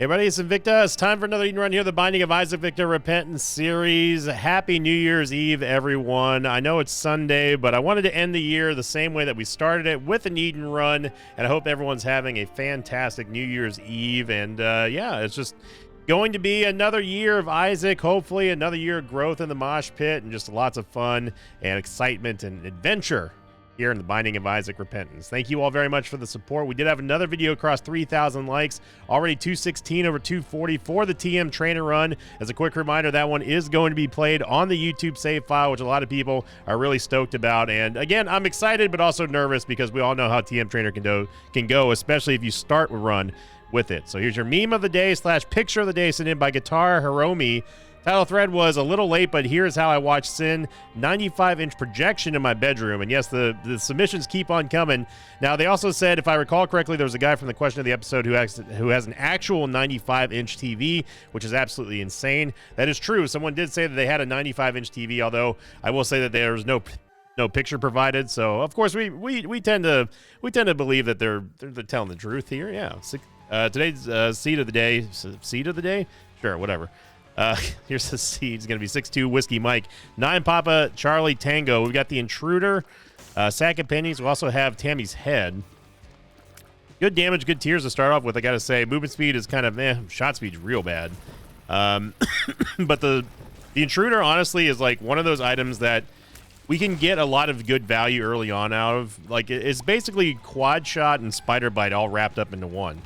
Hey buddy, it's Invicta. It's time for another Eden Run here, the Binding of Isaac Victor Repentance series. Happy New Year's Eve, everyone. I know it's Sunday, but I wanted to end the year the same way that we started it, with an Eden Run, and I hope everyone's having a fantastic New Year's Eve. And yeah, it's just going to be another year of Isaac, hopefully another year of growth in the mosh pit, and just lots of fun and excitement and adventure here in the Binding of Isaac Repentance. Thank you all very much for the support. We did have another video across 3,000 likes, already 216 over 240 for the TM Trainer Run. As a quick reminder, that one is going to be played on the YouTube save file, which a lot of people are really stoked about. And again, I'm excited but also nervous because we all know how TM Trainer can go, especially if you start with Run with it. So here's your meme of the day / picture of the day sent in by Guitar Hiromi. Title thread was a little late, but here's how I watch Sin. 95-inch projection in my bedroom. And yes, the submissions keep on coming. Now, they also said, if I recall correctly, there was a guy from the question of the episode who has an actual 95-inch TV, which is absolutely insane. That is true. Someone did say that they had a 95-inch TV, although I will say that there was no picture provided. So, of course, we tend to believe that they're telling the truth here. Yeah. Today's seed of the day. Seed of the day? Sure, whatever. Here's the seed. It's going to be 6'2", Whiskey Mike. 9 Papa Charlie Tango. We've got the Intruder. Sack of Pennies. We also have Tammy's Head. Good damage, good tiers to start off with, I got to say. Movement speed is kind of shot speed's real bad. But the Intruder, honestly, is like one of those items that we can get a lot of good value early on out of. Like, it's basically Quad Shot and Spider Bite all wrapped up into one.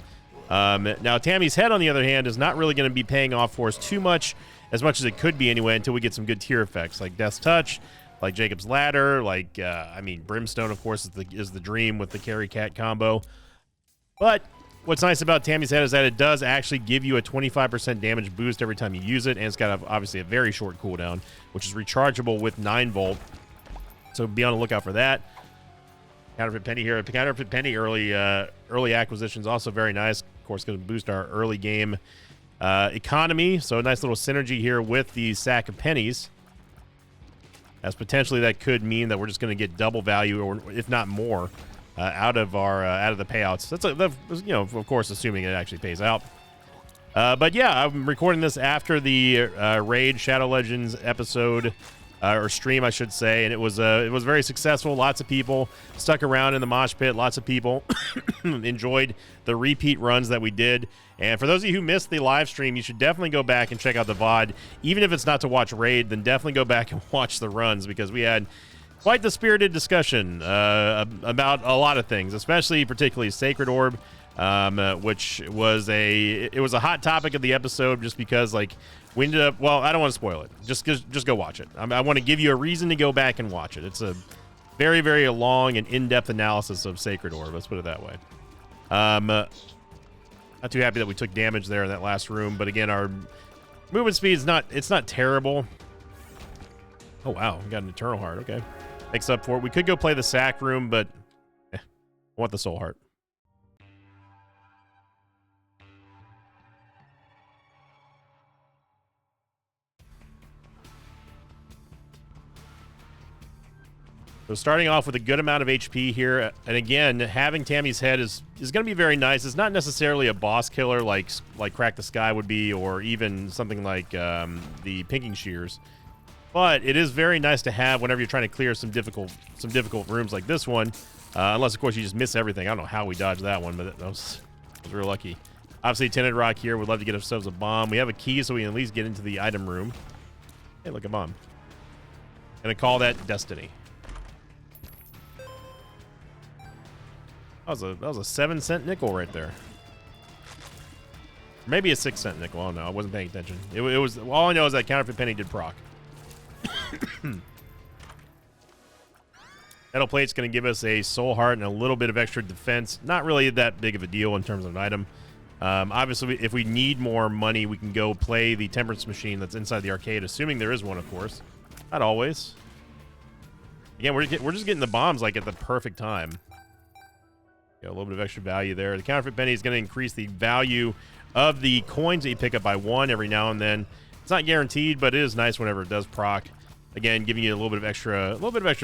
Now, Tammy's Head, on the other hand, is not really going to be paying off for us too much, as it could be anyway, until we get some good tier effects, like Death's Touch, like Jacob's Ladder, like, Brimstone, of course, is the dream with the Carry Cat combo. But what's nice about Tammy's Head is that it does actually give you a 25% damage boost every time you use it, and it's got, obviously, a very short cooldown, which is rechargeable with 9 volt. So be on the lookout for that. Counterfeit Penny here. Counterfeit Penny early acquisition is also very nice. Of course, going to boost our early game economy. So a nice little synergy here with the Sack of Pennies. As potentially that could mean that we're just going to get double value, or if not more, out of the payouts. That's of course, assuming it actually pays out. But yeah, I'm recording this after the Raid Shadow Legends episode. Or stream, I should say, and it was very successful. Lots of people stuck around in the mosh pit. Lots of people enjoyed the repeat runs that we did. And for those of you who missed the live stream, you should definitely go back and check out the VOD. Even if it's not to watch Raid, then definitely go back and watch the runs, because we had quite the spirited discussion about a lot of things, particularly Sacred Orb, which was a hot topic of the episode, just because we ended up, well, I don't want to spoil it. Just go watch it. I want to give you a reason to go back and watch it. It's a very, very long and in-depth analysis of Sacred Orb. Let's put it that way. Not too happy that we took damage there in that last room, but again, our movement speed is not terrible. Oh wow, we got an Eternal Heart. Okay, makes up for it. We could go play the sack room, but I want the Soul Heart. So starting off with a good amount of HP here, and again, having Tammy's Head is going to be very nice. It's not necessarily a boss killer like Crack the Sky would be, or even something like the Pinking Shears, but it is very nice to have whenever you're trying to clear some difficult rooms like this one. Unless, of course, you just miss everything. I don't know how we dodged that one, but that was real lucky. Obviously, Tinted Rock here. We'd love to get ourselves a bomb. We have a key, so we can at least get into the item room. Hey, look, a bomb. Gonna call that Destiny. That was a 7-cent nickel right there. Maybe a 6-cent nickel. I don't know. I wasn't paying attention. It was all I know is that Counterfeit Penny did proc. Metal Plate's going to give us a Soul Heart and a little bit of extra defense. Not really that big of a deal in terms of an item. Obviously, if we need more money, we can go play the Temperance Machine that's inside the arcade, assuming there is one, of course. Not always. Again, we're just getting the bombs at the perfect time. Got a little bit of extra value there. The Counterfeit Penny is going to increase the value of the coins that you pick up by 1 every now and then. It's not guaranteed, but it is nice whenever it does proc. Again, giving you a little bit of extra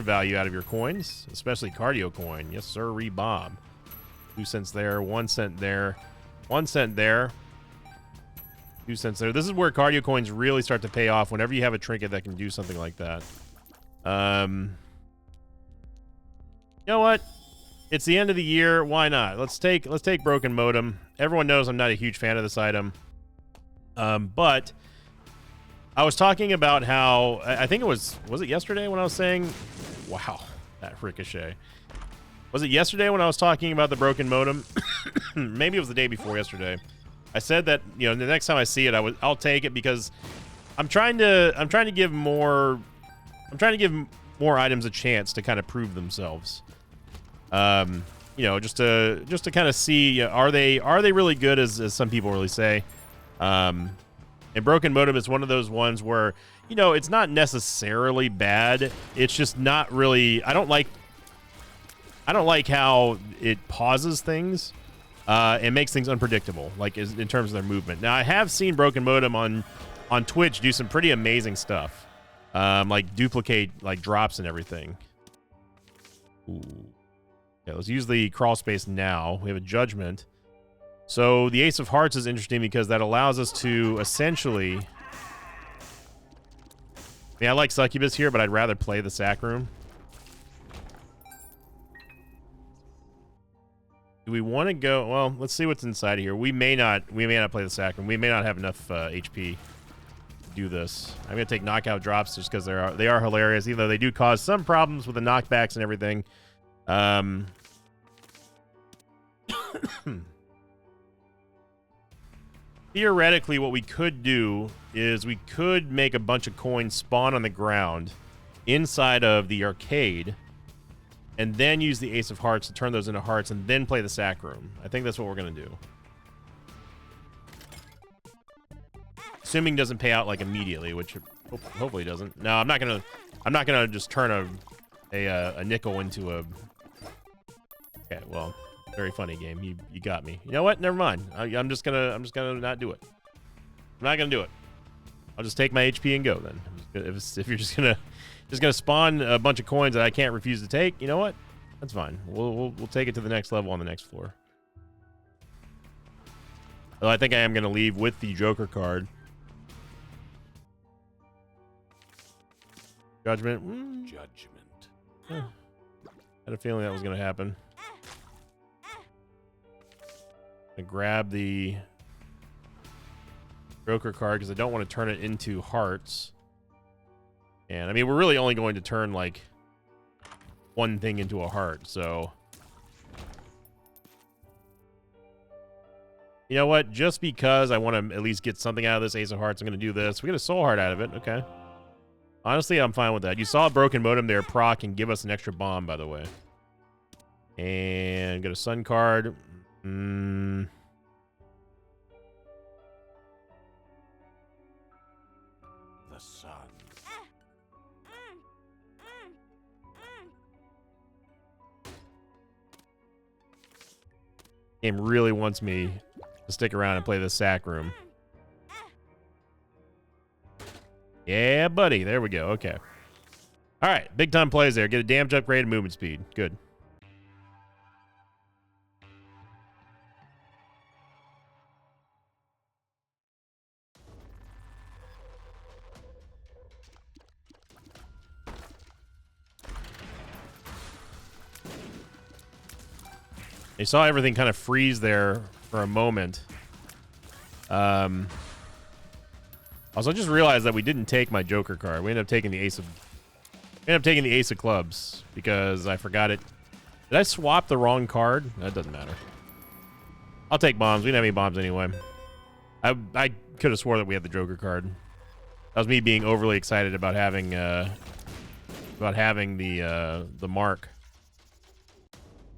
value out of your coins, especially Cardio Coin. Yes, sir, Bob. 2 cents there, 1 cent there, 1 cent there. 2 cents there. This is where cardio coins really start to pay off whenever you have a trinket that can do something like that. You know what? It's the end of the year. Why not? Let's take Broken Modem. Everyone knows I'm not a huge fan of this item. But I was talking about how I think it was it yesterday when I was saying, wow, that ricochet. Was it yesterday when I was talking about the Broken Modem? Maybe it was the day before yesterday. I said that, you know, the next time I see it, I'll take it because I'm trying to give more items a chance to kind of prove themselves. You know, just to kind of see, you know, are they really good as some people really say. And Broken Modem is one of those ones where, you know, it's not necessarily bad. It's just not really. I don't like how it pauses things. And makes things unpredictable, like in terms of their movement. Now, I have seen Broken Modem on Twitch do some pretty amazing stuff, like duplicate like drops and everything. Ooh. Yeah, let's use the crawl space now. We have a judgment. So the Ace of Hearts is interesting because that allows us to essentially. I mean, I like Succubus here, but I'd rather play the Sack Room. Do we want to go? Well, let's see what's inside of here. We may not play the Sack Room. We may not have enough HP to do this. I'm gonna take knockout drops just because they are hilarious, even though they do cause some problems with the knockbacks and everything. Theoretically, what we could do is we could make a bunch of coins spawn on the ground inside of the arcade, and then use the Ace of Hearts to turn those into hearts, and then play the Sack Room. I think that's what we're gonna do. Assuming it doesn't pay out like immediately, which hopefully doesn't. No, I'm not gonna just turn a nickel into a. Okay, well, very funny game. You got me. You know what? Never mind. I'm just gonna not do it. I'm not gonna do it. I'll just take my HP and go then. If you're just gonna spawn a bunch of coins that I can't refuse to take, you know what? That's fine. We'll take it to the next level on the next floor. Although I think I am gonna leave with the Joker card. Judgment. Judgment. I had a feeling that was gonna happen. I grab the Joker card because I don't want to turn it into hearts. And I mean, we're really only going to turn like one thing into a heart, so you know what? Just because I want to at least get something out of this Ace of Hearts, I'm going to do this. We get a Soul Heart out of it. Okay. Honestly, I'm fine with that. You saw a Broken Modem there proc and give us an extra bomb, by the way. And get a Sun card. The sun. Game really wants me to stick around and play the Sack Room. Yeah, buddy. There we go. Okay. All right. Big time plays there. Get a damage upgrade and movement speed. Good. You saw everything kind of freeze there for a moment. Also, I just realized that we didn't take my Joker card. We ended up taking the Ace of Clubs because I forgot it. Did I swap the wrong card? That doesn't matter. I'll take bombs. We didn't have any bombs anyway. I could have swore that we had the Joker card. That was me being overly excited about having the mark.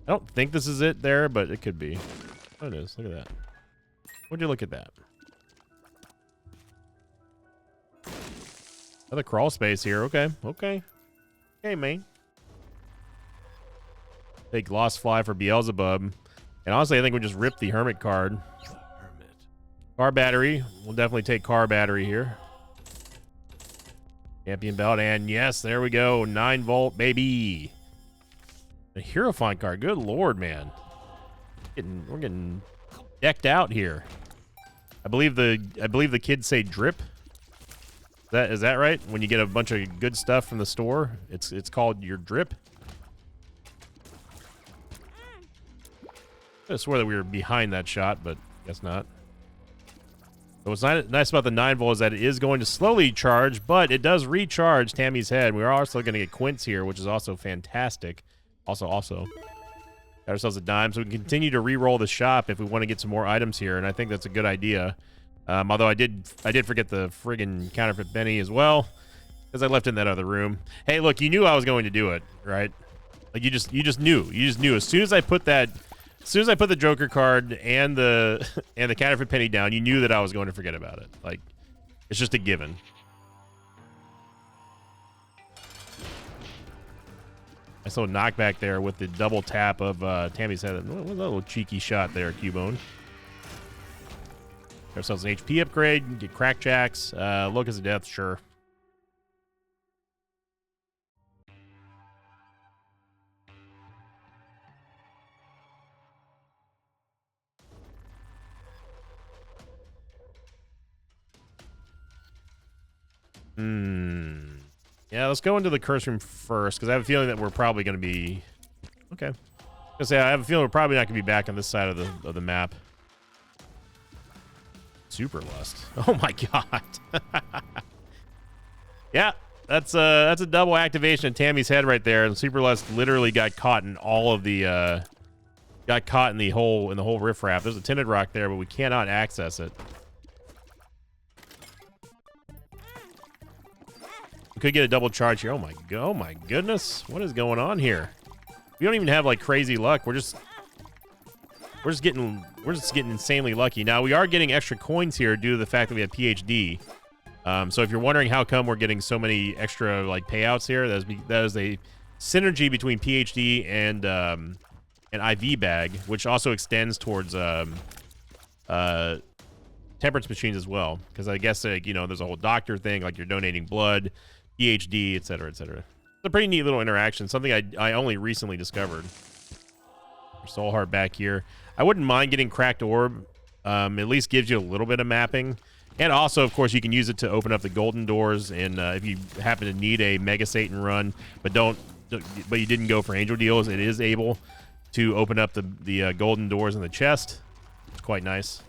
I don't think this is it there, but it could be. Oh, it is. Look at that. Would you look at that? Another crawl space here. Okay. Okay. Okay, man. Take Lost Fly for Beelzebub. And honestly, I think we just rip the Hermit card. Hermit. Car Battery. We'll definitely take Car Battery here. Champion Belt. And yes, there we go. 9 volt, baby. The Hierophant card. Good lord, man. We're getting decked out here. I believe the kids say drip. Is that right? When you get a bunch of good stuff from the store, it's called your drip. I swear that we were behind that shot, but guess not. But what's nice about the 9-volt is that it is going to slowly charge, but it does recharge Tammy's head. We're also going to get Quints here, which is also fantastic. Also, got ourselves a dime, so we can continue to re-roll the shop if we want to get some more items here, and I think that's a good idea. Although I did forget the friggin' counterfeit penny as well, because I left it in that other room. Hey, look, you knew I was going to do it, right? Like you just knew. You just knew as soon as I put the Joker card and the counterfeit penny down, you knew that I was going to forget about it. Like, it's just a given. Nice little knockback there with the double tap of Tammy's head. What was that little cheeky shot there, Cubone? Get ourselves an HP upgrade, get crackjacks. Look as a death, sure. Yeah, let's go into the curse room first, because I have a feeling that we're probably going to be... Okay. I have a feeling we're probably not going to be back on this side of the map. Super Lust. Oh my god. Yeah, that's a double activation of Tammy's head right there, and Super Lust literally got caught in all of the in the whole riffraff. There's a tinted rock there, but we cannot access it. We could get a double charge here. Oh my goodness. What is going on here? We don't even have like crazy luck. We're just getting insanely lucky. Now we are getting extra coins here due to the fact that we have PhD. So if you're wondering how come we're getting so many extra like payouts here, that is a synergy between PhD and an IV bag, which also extends towards temperance machines as well. Because I guess there's a whole doctor thing, like you're donating blood, PhD, etc., etc. It's a pretty neat little interaction. Something I only recently discovered. Soul Heart back here. I wouldn't mind getting Cracked Orb. At least gives you a little bit of mapping. And also, of course, you can use it to open up the golden doors. And if you happen to need a Mega Satan run, but you didn't go for Angel Deals, it is able to open up the golden doors in the chest. It's quite nice.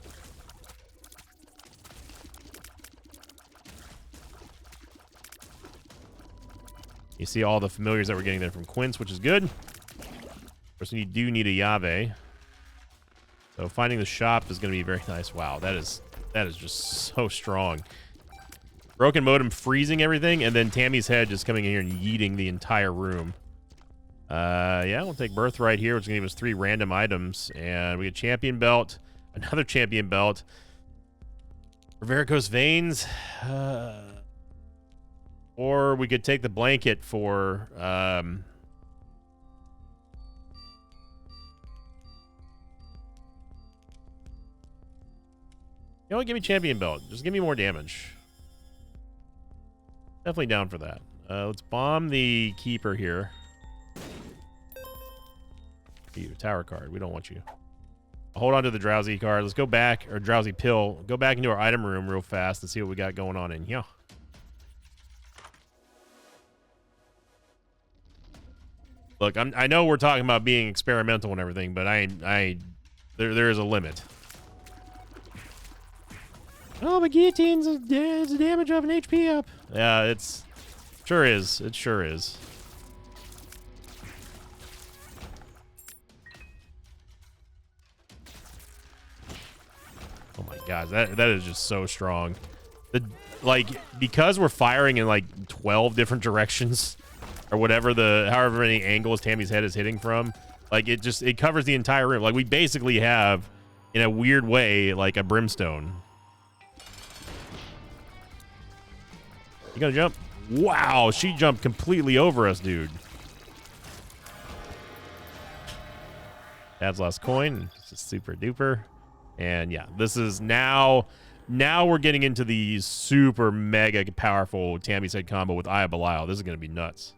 You see all the familiars that we're getting there from Quince, which is good. Of course, you do need a Yave. So finding the shop is going to be very nice. Wow, that is just so strong. Broken modem freezing everything, and then Tammy's head just coming in here and yeeting the entire room. Yeah, we'll take Birthright here, which is going to give us 3 random items. And we get Champion Belt, another Champion Belt. For Varicose Veins. Or we could take the blanket for... You know what? Give me Champion Belt. Just give me more damage. Definitely down for that. Let's bomb the Keeper here. You, Tower card. We don't want you. Hold on to the Drowsy card. Let's go back, or Drowsy Pill. Go back into our item room real fast and see what we got going on in here. Look, I know we're talking about being experimental and everything, but there is a limit. Oh, my guillotine's a damage of an HP up. Yeah, it sure is. It sure is. Oh my gosh, that is just so strong. Because we're firing in like 12 different directions, or however many angles Tammy's head is hitting from, like it covers the entire room. Like we basically have, in a weird way, like a brimstone. You gonna jump? Wow, she jumped completely over us, dude. Dad's last coin. It's just super duper. And yeah, this is now we're getting into the super mega powerful Tammy's head combo with Eye of Belial. This is gonna be nuts.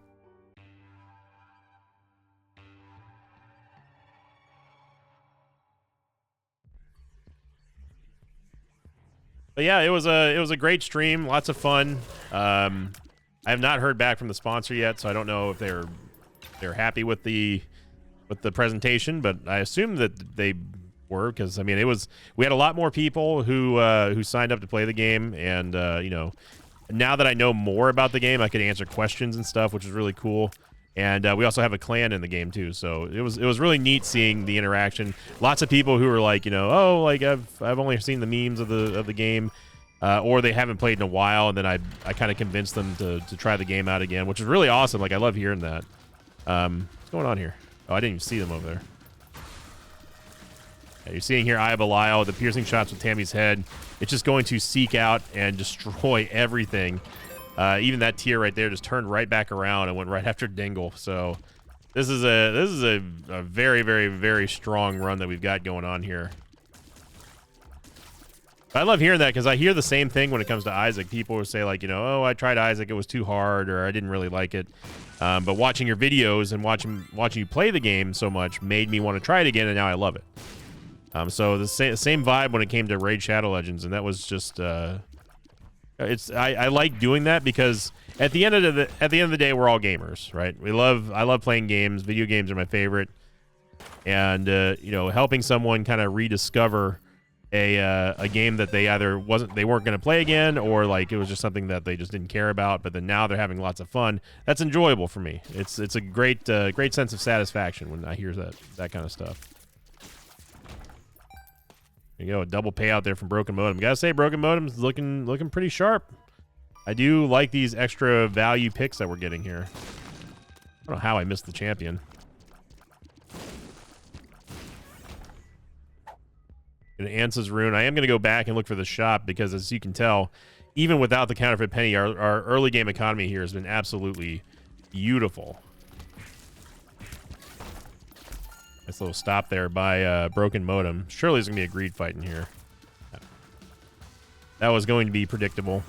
But yeah, it was a great stream, lots of fun. I have not heard back from the sponsor yet, so I don't know if they're happy with the presentation, but I assume that they were, because I mean we had a lot more people who signed up to play the game, and you know, now that I know more about the game, I could answer questions and stuff, which is really cool. And we also have a clan in the game too, so it was really neat seeing the interaction. Lots of people who were like, you know, oh, like I've only seen the memes of the game, or they haven't played in a while, and then I kind of convinced them to try the game out again, which is really awesome. Like, I love hearing that. What's going on here? Oh, I didn't even see them over there. Yeah, you're seeing here Eye of Belial, the piercing shots with Tammy's head. It's just going to seek out and destroy everything. Even that tier right there just turned right back around and went right after Dingle. So this is a very, very, very strong run that we've got going on here. But I love hearing that, because I hear the same thing when it comes to Isaac. People will say, like, you know, oh, I tried Isaac, it was too hard, or I didn't really like it. But watching your videos and watching you play the game so much made me want to try it again, and now I love it. So the same vibe when it came to Raid Shadow Legends, and that was just I like doing that, because at the end of the day, we're all gamers, right? I love playing games. Video games are my favorite, and you know, helping someone kind of rediscover a game that they either weren't going to play again, or like it was just something that they just didn't care about, but then now they're having lots of fun. That's enjoyable for me. It's a great sense of satisfaction when I hear that kind of stuff. There you go, a double payout there from Broken Modem. Gotta say, Broken Modem's looking pretty sharp. I do like these extra value picks that we're getting here. I don't know how I missed the champion. Gonna Ansa's Rune. I am gonna go back and look for the shop, because as you can tell, even without the counterfeit penny, our early game economy here has been absolutely beautiful. Nice little stop there by Broken Modem. Surely there's going to be a greed fight in here. That was going to be predictable,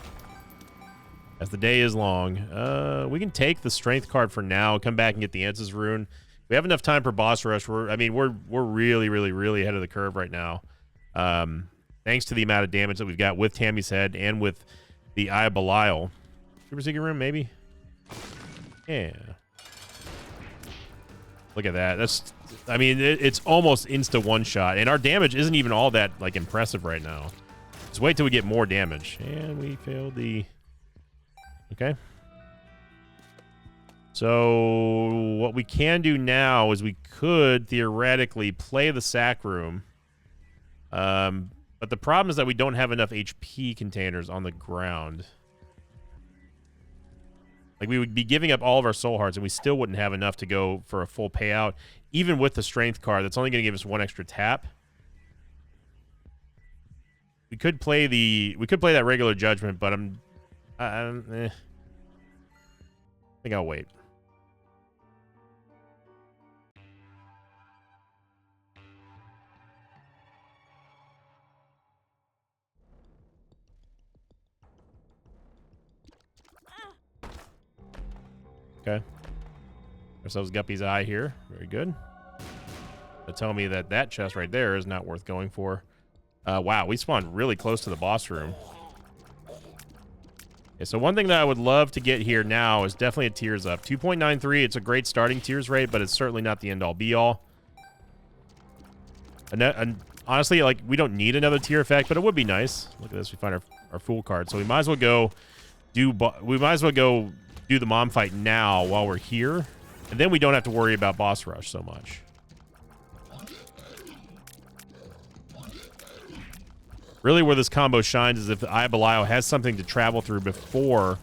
as the day is long. We can take the strength card for now, come back and get the Ansa's Rune. We have enough time for boss rush. We're really, really, really ahead of the curve right now. Thanks to the amount of damage that we've got with Tammy's Head and with the Eye of Belial. Super Secret Room, maybe? Yeah. Look at that. It's almost insta one-shot, and our damage isn't even all that, like, impressive right now. Just wait till we get more damage. And we failed the... Okay. So what we can do now is we could theoretically play the sack room. But the problem is that we don't have enough HP containers on the ground. Like, we would be giving up all of our soul hearts, and we still wouldn't have enough to go for a full payout. Even with the strength card, that's only going to give us one extra tap. We could play that regular judgment, but I think I'll wait. Okay. Ourselves Guppy's Eye here. Very good. They'll tell me that chest right there is not worth going for. Wow, we spawned really close to the boss room. Okay, so one thing that I would love to get here now is definitely a tears up. 2.93, it's a great starting tears rate, but it's certainly not the end-all be-all. And honestly, like, we don't need another tier effect, but it would be nice. Look at this, we find our Fool card. So we might as well go do the mom fight now while we're here, and then we don't have to worry about boss rush so much. Really, where this combo shines is if the Eye of Belial has something to travel through before,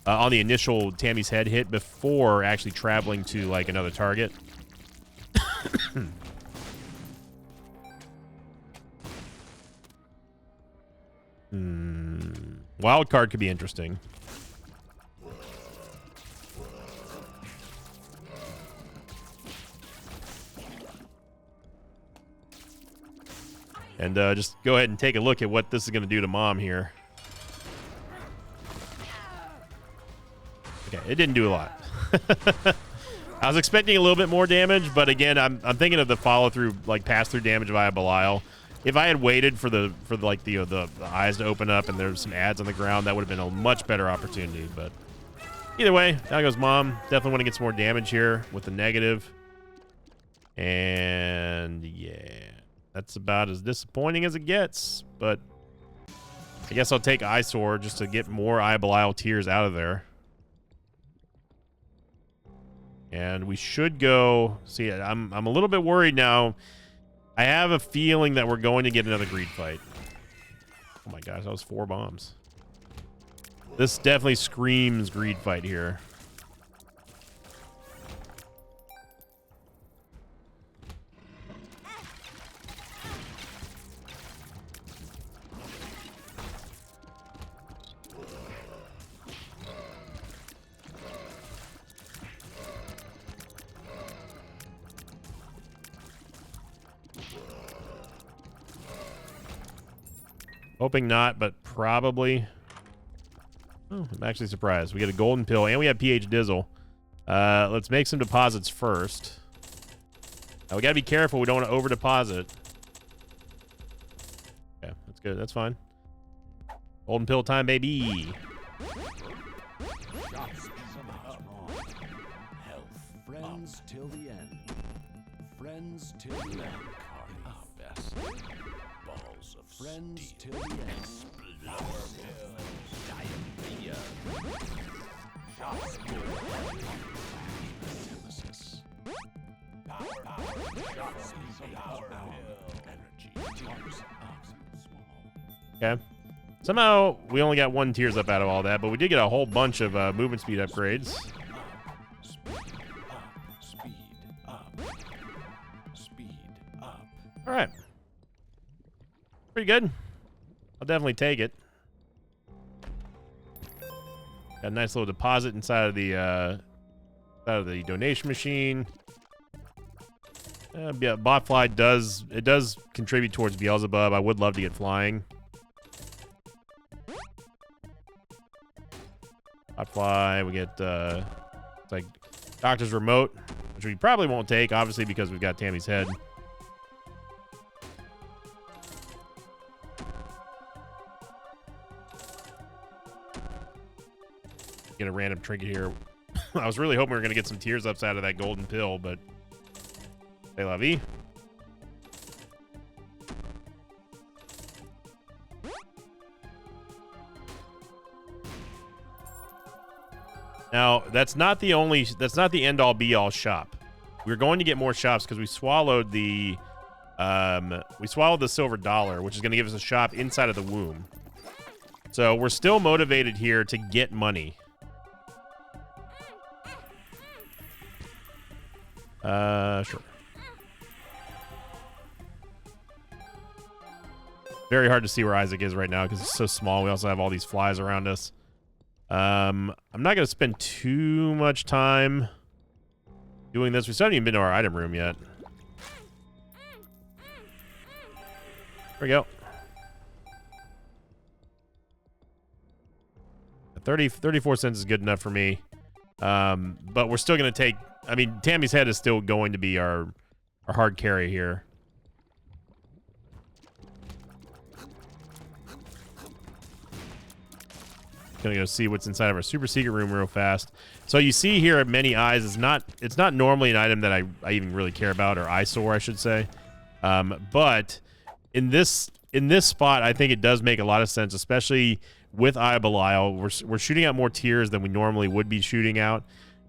on the initial Tammy's Head hit, before actually traveling to, like, another target. Wild card could be interesting. And just go ahead and take a look at what this is going to do to Mom here. Okay, it didn't do a lot. I was expecting a little bit more damage, but again, I'm thinking of the follow-through, like, pass-through damage of Eye of Belial. If I had waited for the eyes to open up and there's some ads on the ground, that would have been a much better opportunity. But either way, down goes Mom. Definitely want to get some more damage here with the negative. And yeah, that's about as disappointing as it gets. But I guess I'll take Eyesore just to get more Eye of Belial tears out of there. And we should go. See, I'm a little bit worried now. I have a feeling that we're going to get another greed fight. Oh my gosh, that was 4 bombs. This definitely screams greed fight here. Hoping not, but probably. Oh, I'm actually surprised. We get a golden pill, and we have PH Dizzle. Let's make some deposits first. Now, we got to be careful. We don't want to over-deposit. Okay, that's good. That's fine. Golden pill time, baby. Friends till the end. Friends till the end. Best. Balls of friends till the end. Diarrhea. Shots. Nemesis. Power. Shots. Power. Energy. Okay. Somehow, we only got 1 tears up out of all that, but we did get a whole bunch of movement speed upgrades. All right. Pretty good. I'll definitely take it. Got a nice little deposit inside of the donation machine. Yeah, Botfly does contribute towards Beelzebub. I would love to get flying. Botfly, we get it's like Doctor's Remote, which we probably won't take, obviously, because we've got Tammy's head. Get a random trinket here. I was really hoping we were going to get some tears ups out of that golden pill, but c'est la vie. Now, that's not the end all be all shop. We're going to get more shops because we swallowed the silver dollar, which is going to give us a shop inside of the womb. So we're still motivated here to get money. Sure. Very hard to see where Isaac is right now because it's so small. We also have all these flies around us. I'm not going to spend too much time doing this. We still haven't even been to our item room yet. There we go. 34 cents is good enough for me. But we're still going to take... I mean, Tammy's head is still going to be our hard carry here. Gonna go see what's inside of our super secret room real fast. So you see here at Many Eyes, it's not normally an item that I even really care about, or eyesore, I should say. But in this spot, I think it does make a lot of sense, especially with Eye of Belial. We're shooting out more tiers than we normally would be shooting out.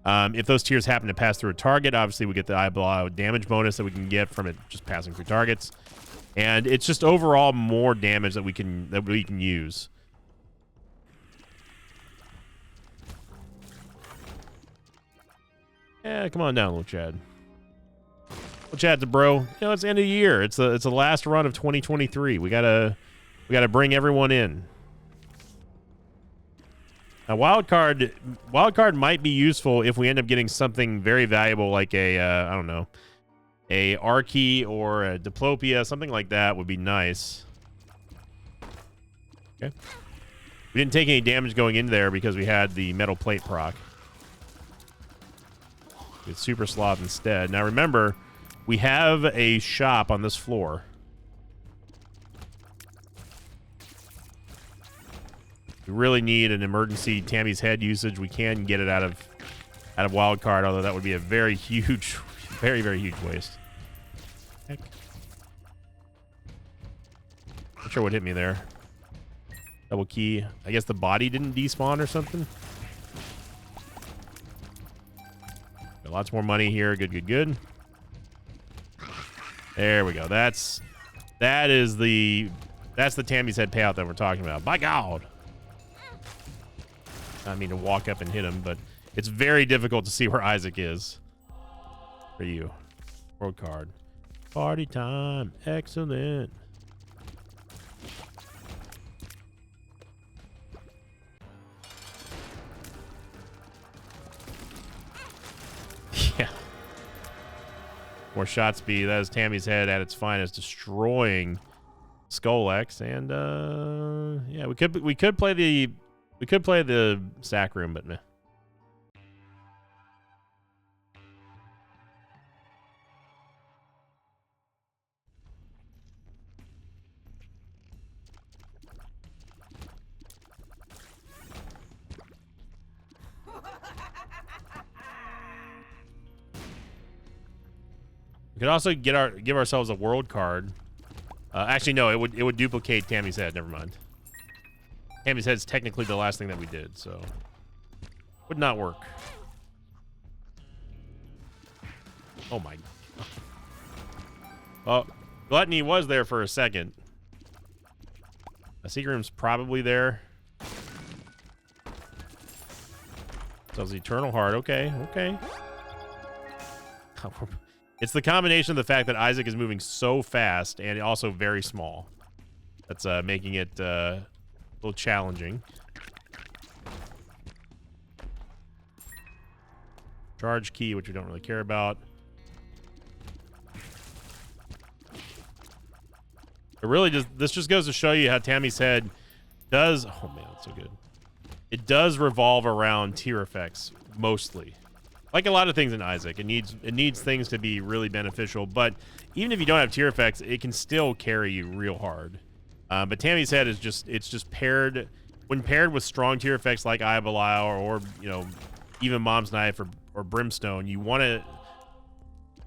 If those tiers happen to pass through a target, obviously we get the Eye of Belial damage bonus that we can get from it just passing through targets, and it's just overall more damage that we can use. Yeah, come on down, little Chad. Little Chad's a bro. You know, it's the end of the year. It's the last run of 2023. We gotta bring everyone in. Now, wildcard might be useful if we end up getting something very valuable, like I don't know, a Archie or a Diplopia, something like that would be nice. Okay. We didn't take any damage going in there because we had the metal plate proc. It's Super Sloth instead. Now remember, we have a shop on this floor. really need an emergency Tammy's Head usage, we can get it out of wild card, although that would be a very huge, very, very huge waste. Heck. Not sure what hit me there. Double key. I guess the body didn't despawn or something. Got lots more money here. Good, good, good. There we go. That's the Tammy's Head payout that we're talking about. By God. I mean to walk up and hit him, but it's very difficult to see where Isaac is. For you. World card. Party time. Excellent. Yeah. More shot speed. That is Tammy's Head at its finest, destroying Skull-X. And yeah, we could play the sack room, but meh. We could also give ourselves a world card. Actually, no, it would duplicate Tammy's Head. Never mind. Tammy's Head's technically the last thing that we did, so would not work. Oh my. Oh, Gluttony was there for a second. A secret room's probably there. Sells the Eternal Heart. Okay, okay. It's the combination of the fact that Isaac is moving so fast and also very small. That's making it a little challenging. Charge key, which we don't really care about. It really this just goes to show you how Tammy's Head does. Oh man, that's so good. It does revolve around tier effects mostly. Like a lot of things in Isaac, it needs things to be really beneficial. But even if you don't have tier effects, it can still carry you real hard. But Tammy's Head is just paired with strong tier effects like Eye of Belial or you know even Mom's Knife or Brimstone. You want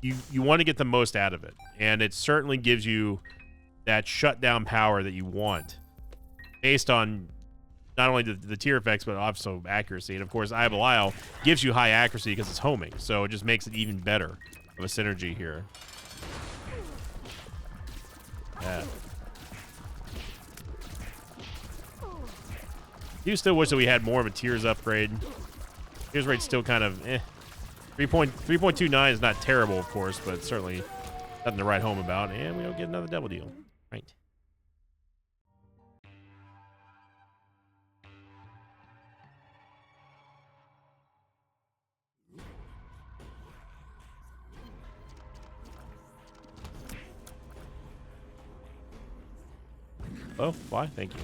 to get the most out of it, and it certainly gives you that shutdown power that you want, based on not only the tier effects, but also accuracy. And of course, Eye of Belial gives you high accuracy because it's homing. So it just makes it even better of a synergy here. Yeah. I do still wish that we had more of a tiers upgrade. Tiers rate's still kind of 3.29 is not terrible, of course, but certainly nothing to write home about. And we don't get another double deal. Right. Oh, why? Thank you.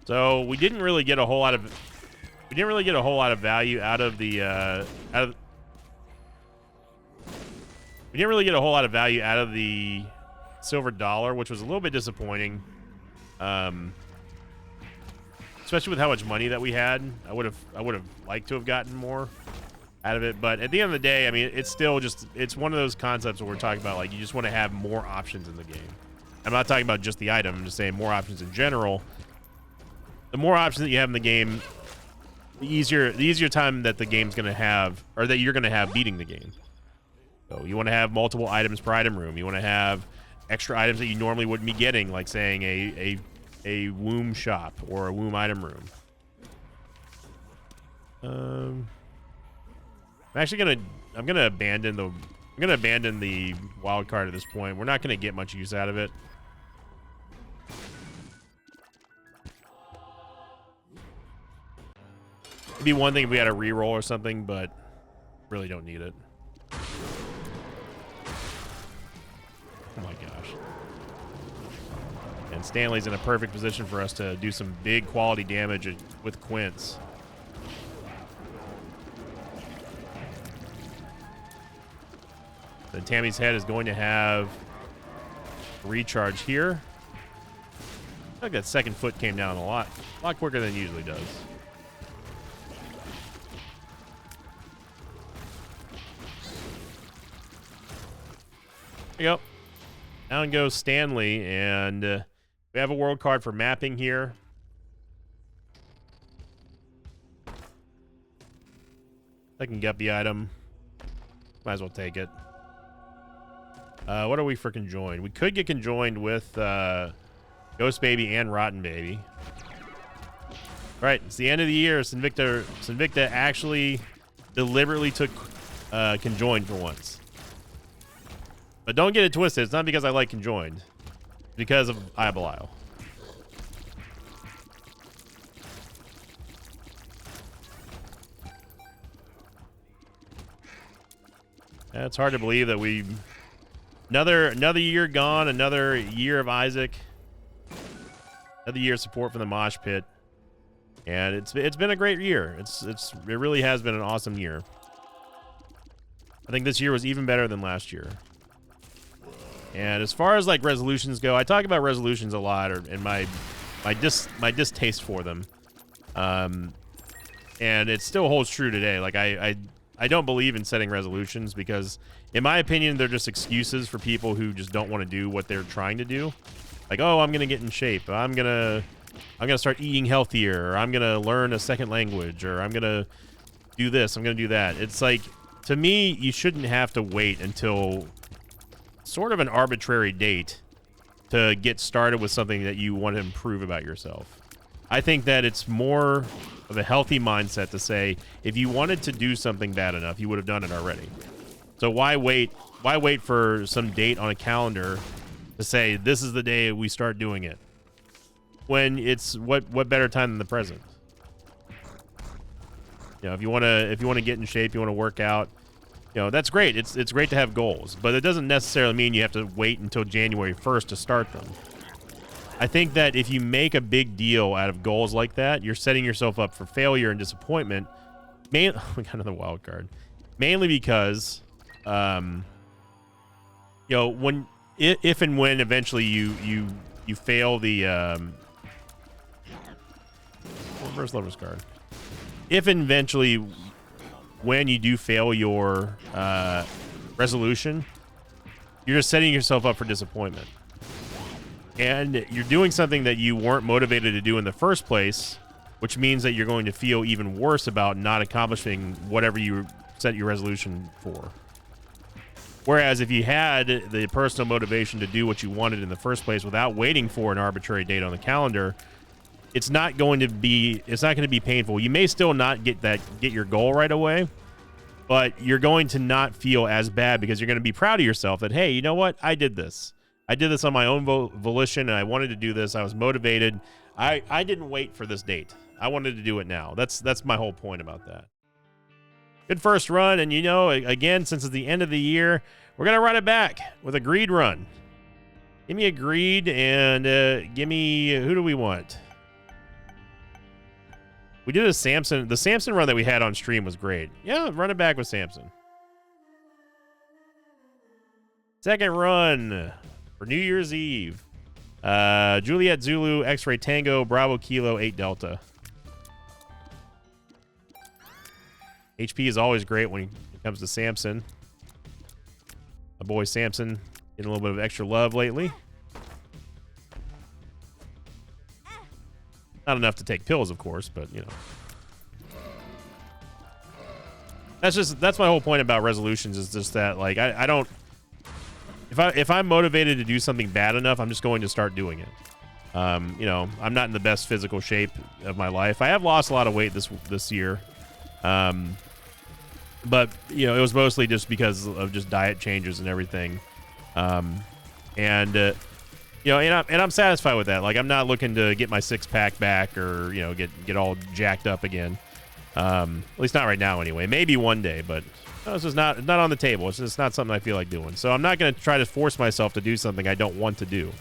So we didn't really get a whole lot of value out of the we didn't really get a whole lot of value out of the silver dollar, which was a little bit disappointing. Especially with how much money that we had. I would have liked to have gotten more out of it, but at the end of the day, I mean, it's still it's one of those concepts where we're talking about, like, you just want to have more options in the game. I'm not talking about just the item, I'm just saying more options in general. The more options that you have in the game, the easier time that the game's going to have, or that you're going to have beating the game. So you want to have multiple items per item room. You want to have extra items that you normally wouldn't be getting, like saying a womb shop or a womb item room. I'm gonna abandon the wild card at this point. We're not gonna get much use out of it. It'd be one thing if we had a reroll or something, but really don't need it. Oh my gosh. And Stanley's in a perfect position for us to do some big quality damage with Quince. Then Tammy's Head is going to have recharge here. I think that second foot came down a lot quicker than it usually does. There you go. Down goes Stanley, and we have a world card for mapping here. I can get the item. Might as well take it. What are we for conjoined? We could get conjoined with Ghost Baby and Rotten Baby. Right, it's the end of the year. Sinvicta actually deliberately took conjoined for once. But don't get it twisted. It's not because I like conjoined. It's because of Eye of Belial. It's hard to believe that we another year gone, another year of Isaac, another year of support from the Mosh Pit, and it's been a great year. It really has been an awesome year. I think this year was even better than last year. And as far as like resolutions go, I talk about resolutions a lot, and my distaste for them, and it still holds true today. Like I don't believe in setting resolutions because, in my opinion, they're just excuses for people who just don't want to do what they're trying to do. Like, oh, I'm gonna get in shape. I'm gonna start eating healthier. Or I'm gonna learn a second language. Or I'm gonna do this. I'm gonna do that. It's like, to me, you shouldn't have to wait until sort of an arbitrary date to get started with something that you want to improve about yourself. I think that it's more of a healthy mindset to say, if you wanted to do something bad enough, you would have done it already. So why wait? Why wait for some date on a calendar to say this is the day we start doing it? When it's what better time than the present? You know, if you want to get in shape, you want to work out, you know, that's great. It's great to have goals, but it doesn't necessarily mean you have to wait until January 1st to start them. I think that if you make a big deal out of goals like that, you're setting yourself up for failure and disappointment. We got another wild card. Mainly because, you know, if and when eventually you fail the reverse lover's card. If eventually when you do fail your resolution, you're just setting yourself up for disappointment. And you're doing something that you weren't motivated to do in the first place, which means that you're going to feel even worse about not accomplishing whatever you set your resolution for. Whereas if you had the personal motivation to do what you wanted in the first place without waiting for an arbitrary date on the calendar, it's not going to be painful. You may still not get your goal right away, but you're going to not feel as bad because you're going to be proud of yourself that, hey, you know what? I did this. I did this on my own volition, and I wanted to do this. I was motivated. I didn't wait for this date. I wanted to do it now. That's my whole point about that. Good first run, and you know, again, since it's the end of the year, we're going to run it back with a greed run. Give me a greed, and give me, who do we want? We did a Samson. The Samson run that we had on stream was great. Yeah, run it back with Samson. Second run for New Year's Eve. Juliet Zulu, X-Ray Tango, Bravo Kilo, 8 Delta. HP is always great when it comes to Samson. My boy Samson getting a little bit of extra love lately. Not enough to take pills, of course, but you know. That's my whole point about resolutions, is just that, like, I don't, if I'm motivated to do something bad enough, I'm just going to start doing it. You know, I'm not in the best physical shape of my life. I have lost a lot of weight this year. But you know, it was mostly just because of just diet changes and everything. You know, and I'm satisfied with that. Like, I'm not looking to get my six-pack back or, you know, get all jacked up again. At least not right now anyway. Maybe one day, but no, it's just not on the table. It's just not something I feel like doing. So I'm not going to try to force myself to do something I don't want to do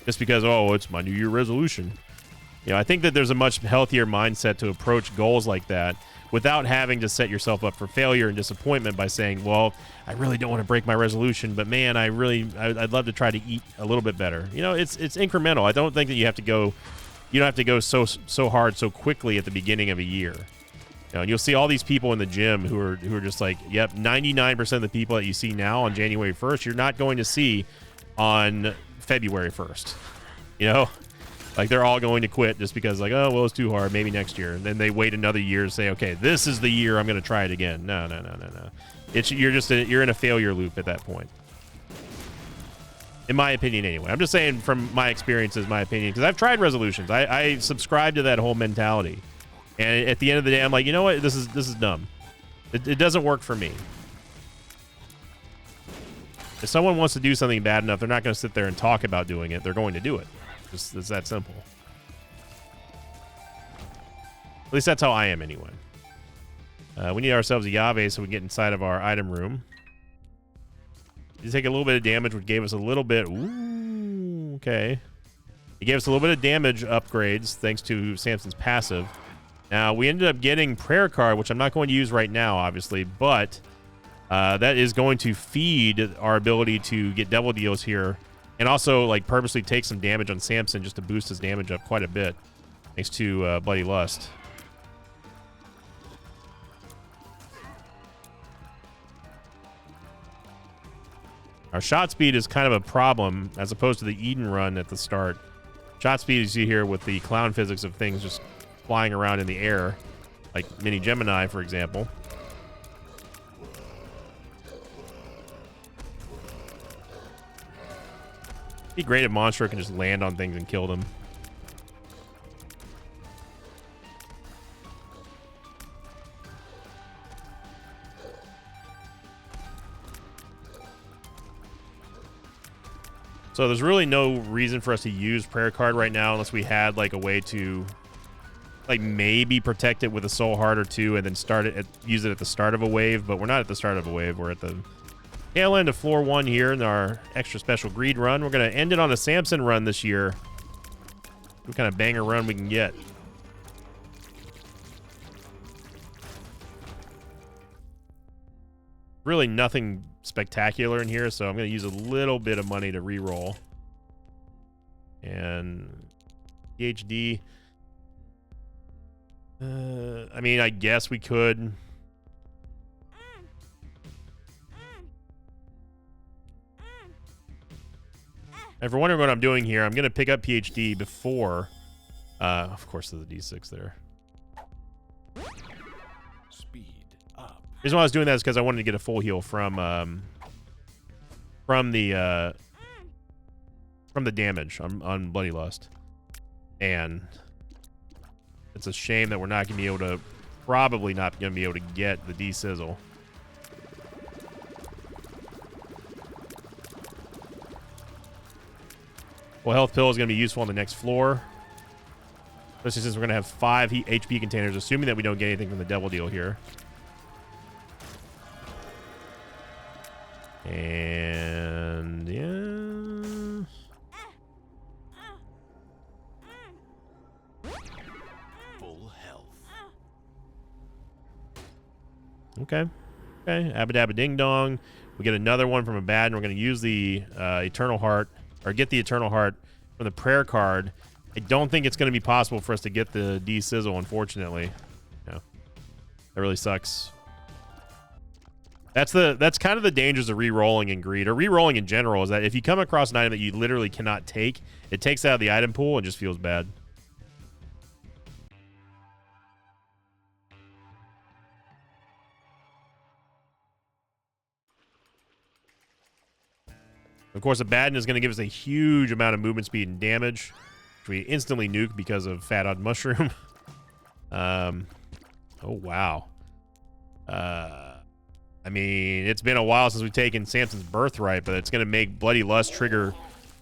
just because, oh, it's my New Year resolution. You know, I think that there's a much healthier mindset to approach goals like that, without having to set yourself up for failure and disappointment by saying, well, I really don't want to break my resolution, but man, I'd love to try to eat a little bit better. You know, it's incremental. I don't think that you don't have to go so hard so quickly at the beginning of a year. You know, and you'll see all these people in the gym who are just like, yep, 99% of the people that you see now on January 1st, you're not going to see on February 1st. You know, like they're all going to quit just because like, oh, well, it's too hard. Maybe next year. And then they wait another year to say, okay, this is the year I'm going to try it again. No. You're in a failure loop at that point. In my opinion, anyway. I'm just saying from my experiences, my opinion, because I've tried resolutions. I subscribe to that whole mentality. And at the end of the day, I'm like, you know what? This is dumb. It doesn't work for me. If someone wants to do something bad enough, they're not going to sit there and talk about doing it. They're going to do it. It's that simple. At least that's how I am anyway. We need ourselves a Yave so we can get inside of our item room. You take a little bit of damage, which gave us a little bit. Ooh, okay. It gave us a little bit of damage upgrades thanks to Samson's passive. Now, we ended up getting Prayer Card, which I'm not going to use right now, obviously, but that is going to feed our ability to get double deals here and also, like, purposely take some damage on Samson just to boost his damage up quite a bit thanks to Bloody Lust. Our shot speed is kind of a problem as opposed to the Eden run at the start. Shot speed, you see here with the clown physics of things just flying around in the air, like Mini Gemini, for example. It'd be great if Monstro can just land on things and kill them. So there's really no reason for us to use Prayer Card right now unless we had like a way to like maybe protect it with a Soul Heart or two and then use it at the start of a wave, but we're not at the start of a wave. We're at the tail end of floor 1 here in our extra special greed run. We're going to end it on a Samson run this year. What kind of banger run we can get. Really nothing spectacular in here, so I'm going to use a little bit of money to re-roll. And PhD. I mean, I guess we could. If you're wondering what I'm doing here, I'm going to pick up PhD before. Of course, there's a D6 there. Speed up. The reason why I was doing that is because I wanted to get a full heal from the damage on Bloody Lust, and it's a shame that we're not going to be able to, probably not going to be able to get the D-Sizzle. Well, Health Pill is going to be useful on the next floor, especially since we're going to have 5 HP containers, assuming that we don't get anything from the Devil Deal here. And yeah. Full health. Okay. Abba Dabba Ding Dong. We get another one from a bad, and we're going to use the Eternal Heart, or get the Eternal Heart from the Prayer Card. I don't think it's going to be possible for us to get the D-Sizzle, unfortunately. Yeah. That really sucks. That's kind of the dangers of re-rolling in Greed, or re-rolling in general, is that if you come across an item that you literally cannot take, it takes out of the item pool and just feels bad. Of course, a Baden is going to give us a huge amount of movement speed and damage, which we instantly nuke because of Fat Odd Mushroom. Oh, wow. I mean, it's been a while since we've taken Samson's Birthright, but it's going to make Bloody Lust trigger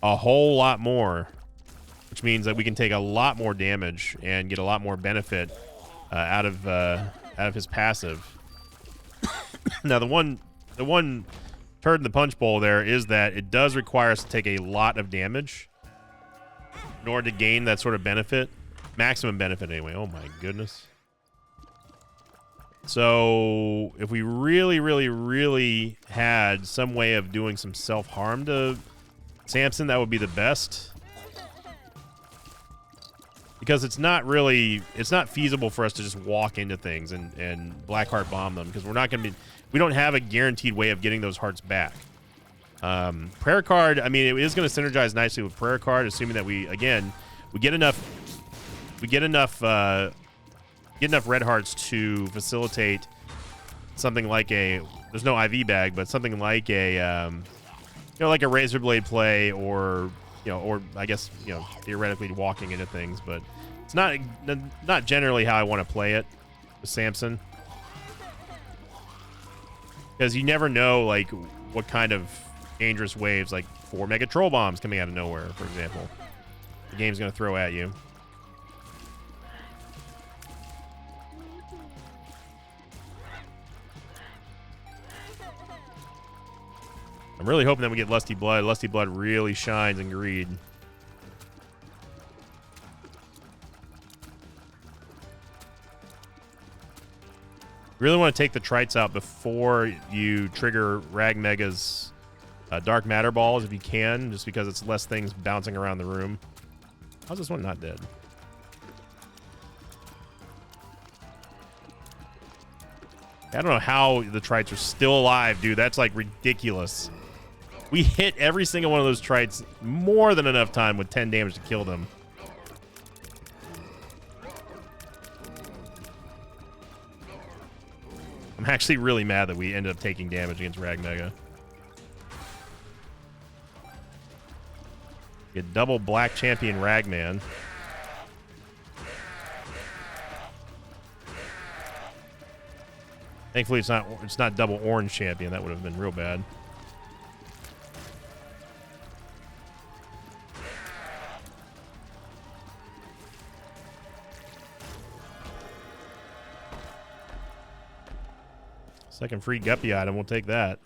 a whole lot more, which means that we can take a lot more damage and get a lot more benefit out of his passive. Now, the one turd in the punch bowl there is that it does require us to take a lot of damage in order to gain that sort of benefit. Maximum benefit, anyway. Oh, my goodness. So if we really, really, really had some way of doing some self-harm to Samson, that would be the best. Because it's not feasible for us to just walk into things and Blackheart bomb them, because we don't have a guaranteed way of getting those hearts back. Prayer card, I mean, it is going to synergize nicely with prayer card, assuming that we get enough red hearts to facilitate something like there's no IV bag, but something like like a razor blade play, or I guess, theoretically walking into things, but it's not generally how I want to play it with Samson. Because you never know, like, what kind of dangerous waves, like 4 mega troll bombs coming out of nowhere, for example, the game's going to throw at you. I'm really hoping that we get Lusty Blood. Lusty Blood really shines in Greed. Really want to take the Trites out before you trigger Rag Mega's Dark Matter Balls, if you can, just because it's less things bouncing around the room. How's this one not dead? I don't know how the Trites are still alive, dude. That's, like, ridiculous. We hit every single one of those Trites more than enough time with 10 damage to kill them. I'm actually really mad that we ended up taking damage against Rag Mega. Get double Black Champion Ragman. Thankfully, it's not double Orange Champion. That would have been real bad. Second free Guppy item, we'll take that.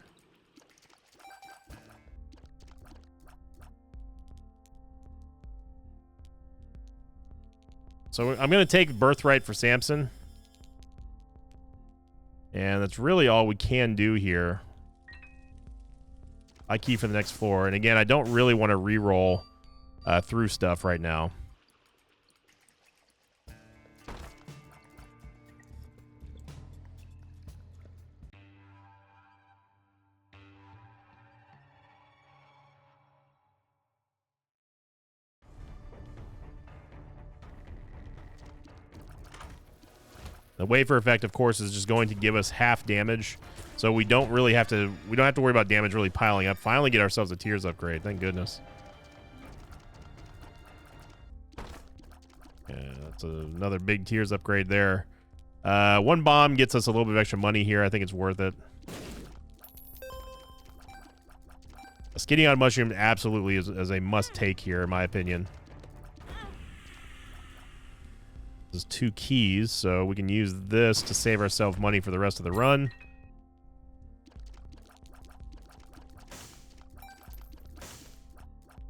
So I'm going to take Birthright for Samson. And that's really all we can do here. I key for the next floor. And again, I don't really want to re-roll through stuff right now. The wafer effect, of course, is just going to give us half damage, so we don't have to worry about damage really piling up. Finally get ourselves a Tears upgrade, thank goodness. Yeah, that's another big Tears upgrade there. One bomb gets us a little bit of extra money here. I think it's worth it. A Skinny on Mushroom absolutely is a must-take here, in my opinion. There's 2 keys, so we can use this to save ourselves money for the rest of the run.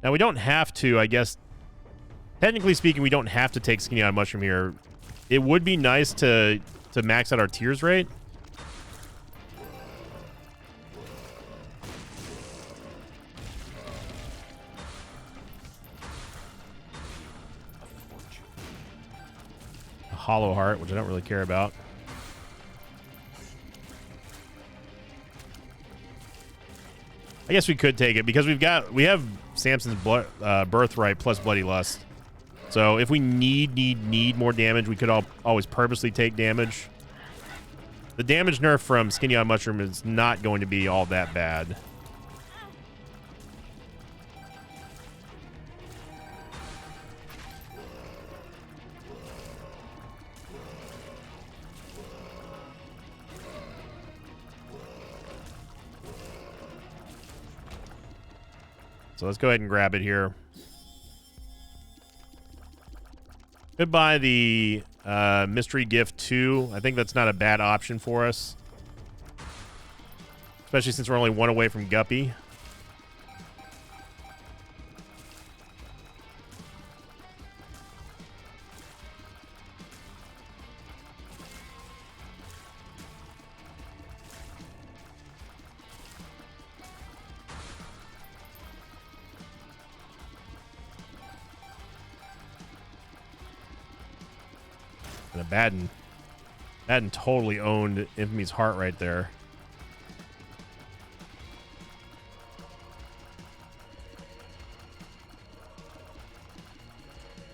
Now, we don't have to, I guess. Technically speaking, we don't have to take Skinny on Mushroom here. It would be nice to max out our Tears rate. Hollow Heart, which I don't really care about. I guess we could take it because we have Samson's Birthright plus Bloody Lust. So if we need more damage, we could always purposely take damage. The damage nerf from Skinny on Mushroom is not going to be all that bad. So let's go ahead and grab it here. Goodbye the Mystery Gift 2. I think that's not a bad option for us. Especially since we're only 1 away from Guppy. And Abaddon totally owned Infamy's heart right there.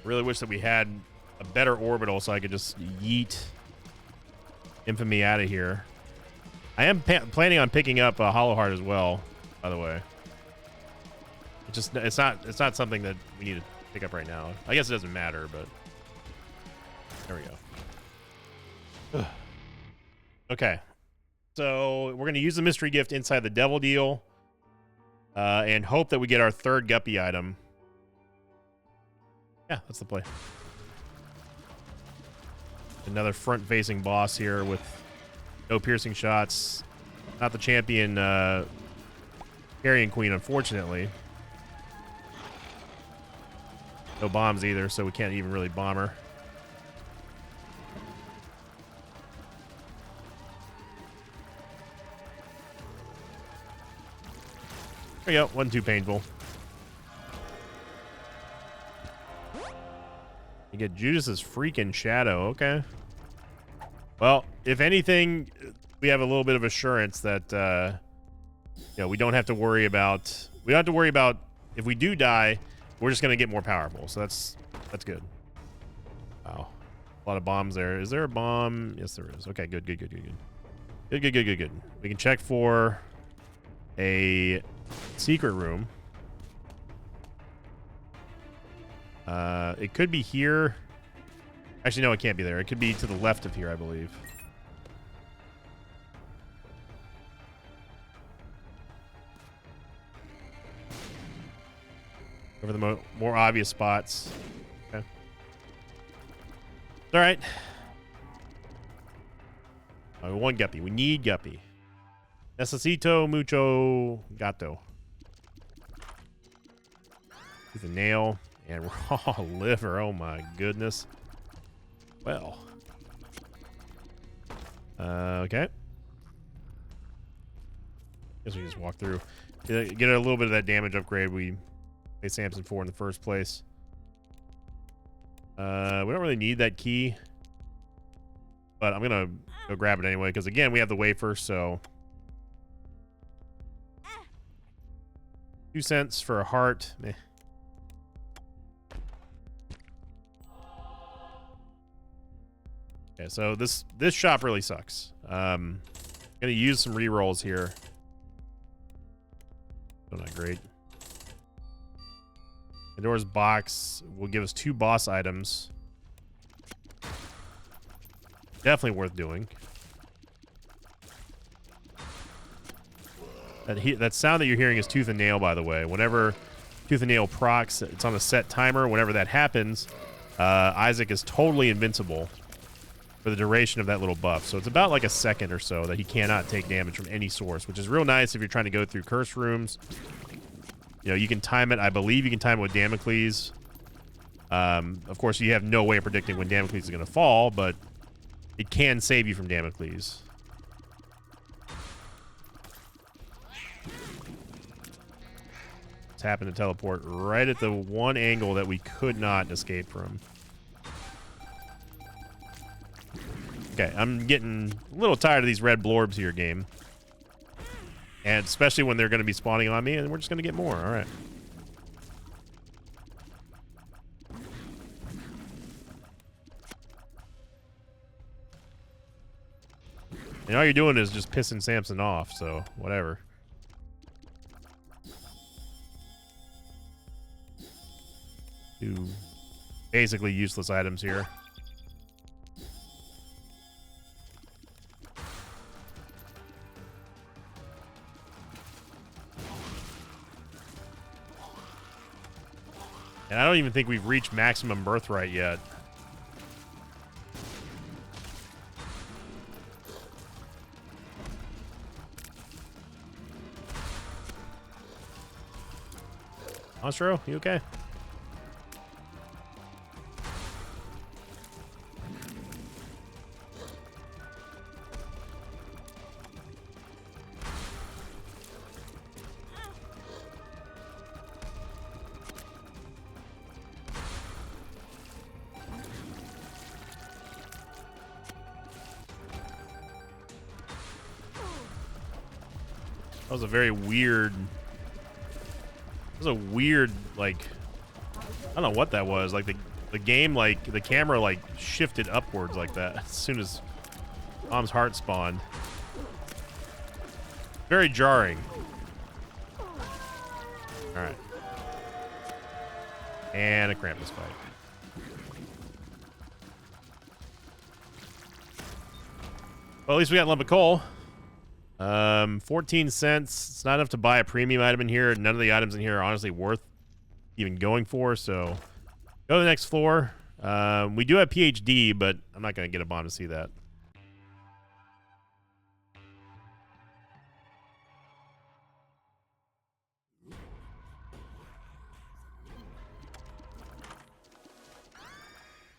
Really wish that we had a better orbital so I could just yeet Infamy out of here. I am planning on picking up a Hollow Heart as well, by the way. It's not something that we need to pick up right now. I guess it doesn't matter, but there we go. Okay, so we're gonna use the mystery gift inside the Devil Deal, and hope that we get our third Guppy item. Yeah, that's the play. Another front-facing boss here with no piercing shots. Not the champion Carrion Queen, unfortunately. No bombs either, so we can't even really bomb her. There you go. Wasn't too painful. You get Judas's freaking shadow. Okay. Well, if anything, we have a little bit of assurance that we don't have to worry about. We don't have to worry about if we do die. We're just gonna get more powerful. So that's good. Wow. A lot of bombs there. Is there a bomb? Yes, there is. Okay, good. Good. We can check for a secret room. It could be here. Actually, no, it can't be there. It could be to the left of here, I believe. Over the more obvious spots. Okay. All right. One Guppy. We need Guppy. Necesito mucho gato. With a nail and raw liver. Oh my goodness. Well. Okay. Guess we just walk through. Get a little bit of that damage upgrade we pay Samson for in the first place. We don't really need that key. But I'm gonna go grab it anyway, because again, we have the wafer, so 2 cents for a heart. Meh. Okay, so this shop really sucks. Gonna use some rerolls here. Still not great. Pandora's box will give us 2 boss items. Definitely worth doing. That sound that you're hearing is Tooth and Nail, by the way. Whenever Tooth and Nail procs, it's on a set timer. Whenever that happens, Isaac is totally invincible for the duration of that little buff. So it's about like a second or so that he cannot take damage from any source, which is real nice if you're trying to go through curse rooms. You know, you can time it. I believe you can time it with Damocles. Of course, you have no way of predicting when Damocles is going to fall, but it can save you from Damocles. It's happened to teleport right at the one angle that we could not escape from. Okay, I'm getting a little tired of these red blorbs here, game. And especially when they're going to be spawning on me, and we're just going to get more. All right. And all you're doing is just pissing Samson off, so whatever. Two basically useless items here. And I don't even think we've reached maximum birthright yet. Monstro, you okay? That was a very weird... That was a weird, like... I don't know what that was. Like, the game, like, the camera, like, shifted upwards like that as soon as Mom's heart spawned. Very jarring. Alright. And a Krampus fight. Well, at least we got a lump of coal. 14 cents. It's not enough to buy a premium item in here. None of the items in here are honestly worth even going for, so go to the next floor. We do have PhD, but I'm not going to get a bomb to see that.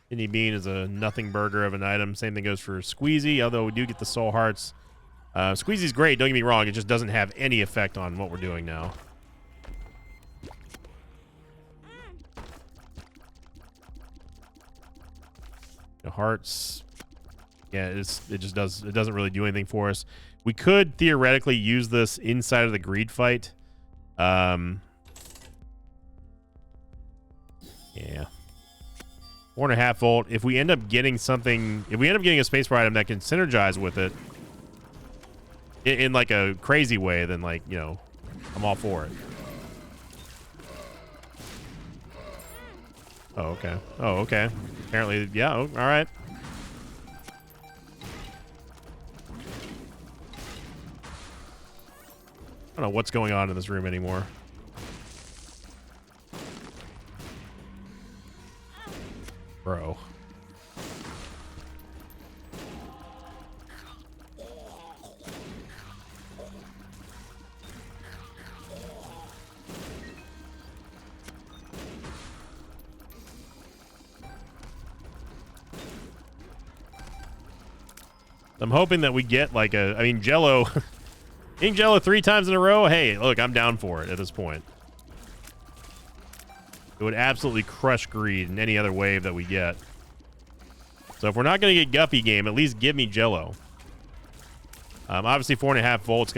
Kidney Bean is a nothing burger of an item. Same thing goes for Squeezy, although we do get the soul hearts. Squeezy's great, don't get me wrong. It just doesn't have any effect on what we're doing now. The hearts, yeah, it doesn't really do anything for us. We could theoretically use this inside of the greed fight. Yeah. 4.5 volt. If we end up getting something, if we end up getting a spacebar item that can synergize with it in like a crazy way, then, like, you know, I'm all for it. Oh, okay. Oh, okay. Apparently, yeah. Oh, all right. I don't know what's going on in this room anymore. Bro. I'm hoping that we get like a, I mean, Jello, eating Jello 3 times in a row. Hey, look, I'm down for it at this point. It would absolutely crush greed in any other wave that we get. So if we're not going to get Guppy game, at least give me Jello. Obviously 4.5 volts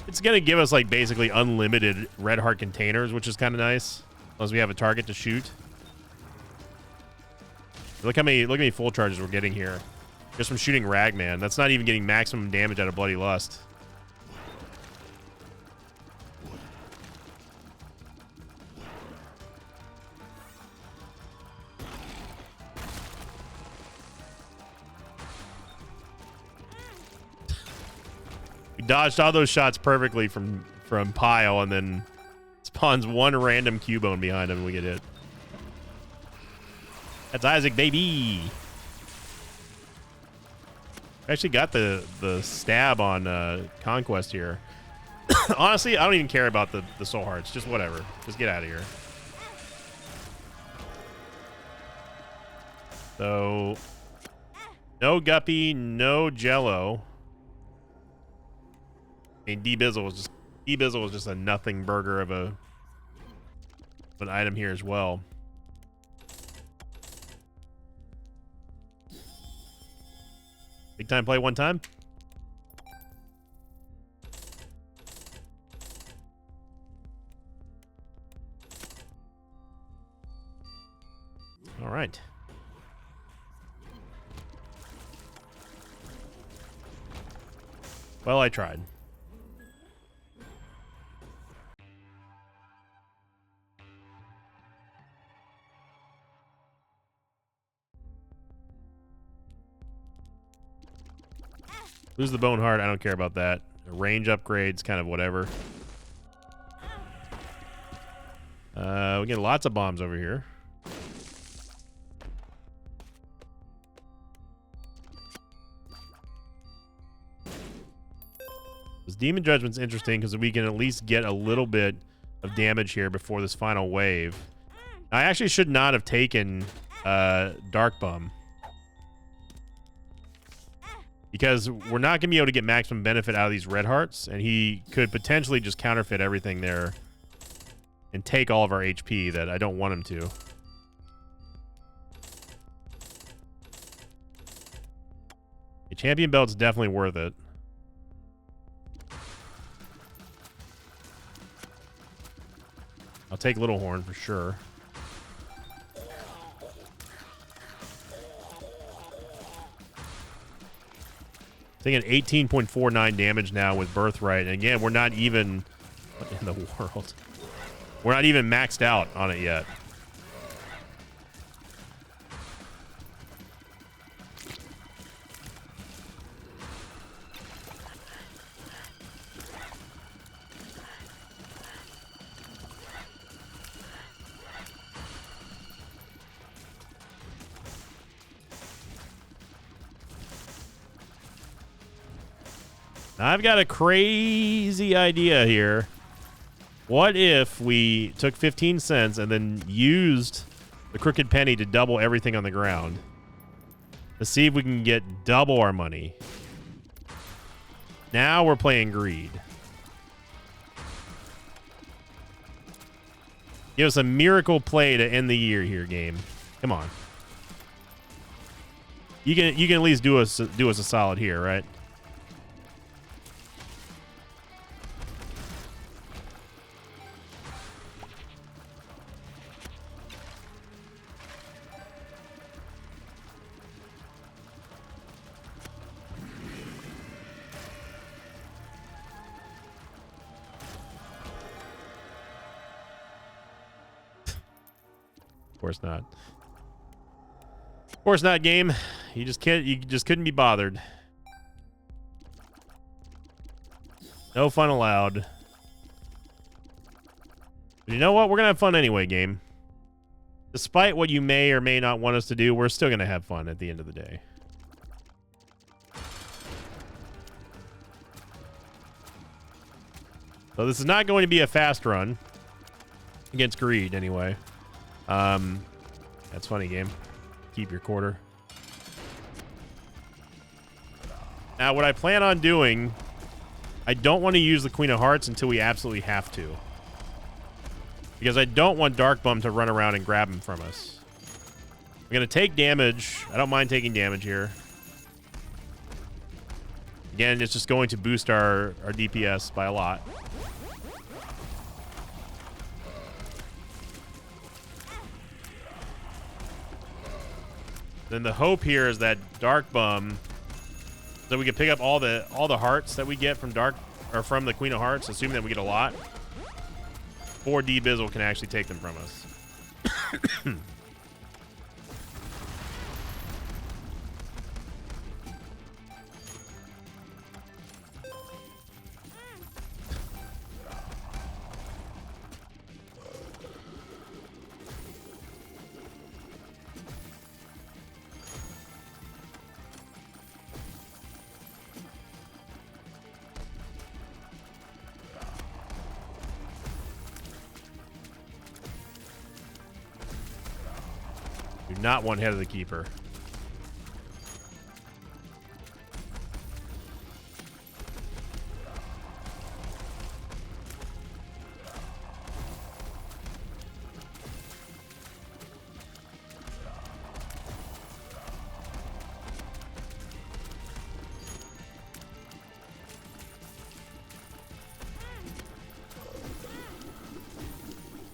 it's gonna give us like basically unlimited red heart containers, which is kind of nice, unless we have a target to shoot. Look how many full charges we're getting here. Just from shooting Ragman. That's not even getting maximum damage out of Bloody Lust. We dodged all those shots perfectly from Pile, and then spawns one random Cubone behind him and we get hit. That's Isaac, baby! I actually got the stab on Conquest here. Honestly, I don't even care about the soul hearts. Just whatever. Just get out of here. So, no Guppy, no Jello. I mean, D-Bizzle was just a nothing burger of an item here as well. Big time play one time. All right. Well, I tried. Lose the Bone Heart. I don't care about that. Range upgrades, kind of whatever. We get lots of bombs over here. This Demon Judgment's interesting because we can at least get a little bit of damage here before this final wave. I actually should not have taken Dark Bum, because we're not going to be able to get maximum benefit out of these red hearts, and he could potentially just counterfeit everything there and take all of our HP that I don't want him to. The champion belt's definitely worth it. I'll take Little Horn for sure. Taking 18.49 damage now with Birthright. And again, we're not even... What in the world? We're not even maxed out on it yet. I've got a crazy idea here. What if we took 15 cents and then used the Crooked Penny to double everything on the ground? To see if we can get double our money. Now we're playing greed. Give us a miracle play to end the year here, game. Come on. You can at least do us a solid here, right? Of course not. Of course not, game. You just couldn't be bothered. No fun allowed. But you know what? We're gonna have fun anyway, game. Despite what you may or may not want us to do, we're still gonna have fun at the end of the day. So this is not going to be a fast run against greed anyway. That's funny, game. Keep your quarter. Now, what I plan on doing, I don't want to use the Queen of Hearts until we absolutely have to. Because I don't want Dark Bum to run around and grab him from us. We're going to take damage. I don't mind taking damage here. Again, it's just going to boost our DPS by a lot. Then the hope here is that Dark Bum, so we can pick up all the hearts that we get from from the Queen of Hearts, assuming that we get a lot. 4D Bizzle can actually take them from us. Do not want Head of the Keeper.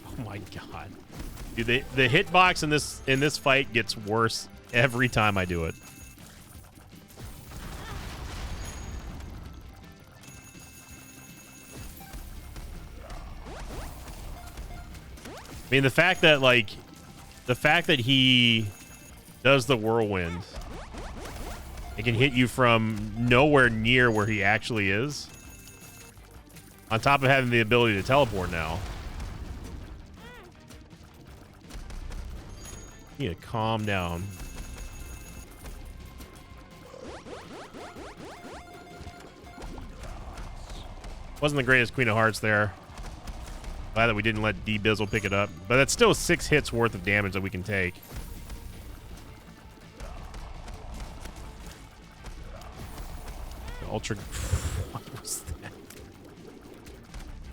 Oh my god. Dude, the hitbox in this fight gets worse every time I do it. I mean, the fact that he does the whirlwind, it can hit you from nowhere near where he actually is. On top of having the ability to teleport now. You need to calm down. Wasn't the greatest Queen of Hearts there. Glad that we didn't let D Bizzle pick it up. But that's still 6 hits worth of damage that we can take. Ultra... What was that?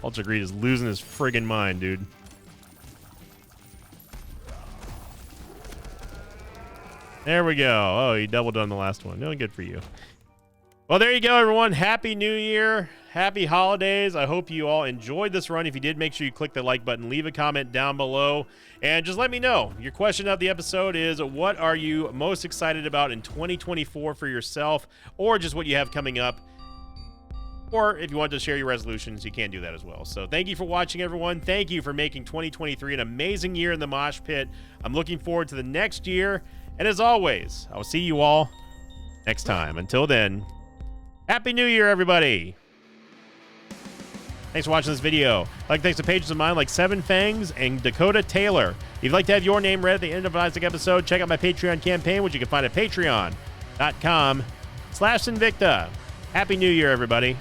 Ultra Greed is losing his friggin' mind, dude. There we go. Oh, you doubled on the last one. No, good for you. Well, there you go, everyone. Happy New Year. happy holidays. I hope you all enjoyed this run. If you did, make sure you click the like button, leave a comment down below, and just let me know. Your question of the episode is, what are you most excited about in 2024 for yourself, or just what you have coming up? Or if you want to share your resolutions, you can do that as well. So thank you for watching, everyone. Thank you for making 2023 an amazing year in the Mosh Pit. I'm looking forward to the next year. And as always, I will see you all next time. Until then, Happy New Year, everybody. Thanks for watching this video. Thanks to pages of mine like Seven Fangs and Dakota Taylor. If you'd like to have your name read at the end of an Isaac episode, check out my Patreon campaign, which you can find at patreon.com/Sinvicta. Happy New Year, everybody.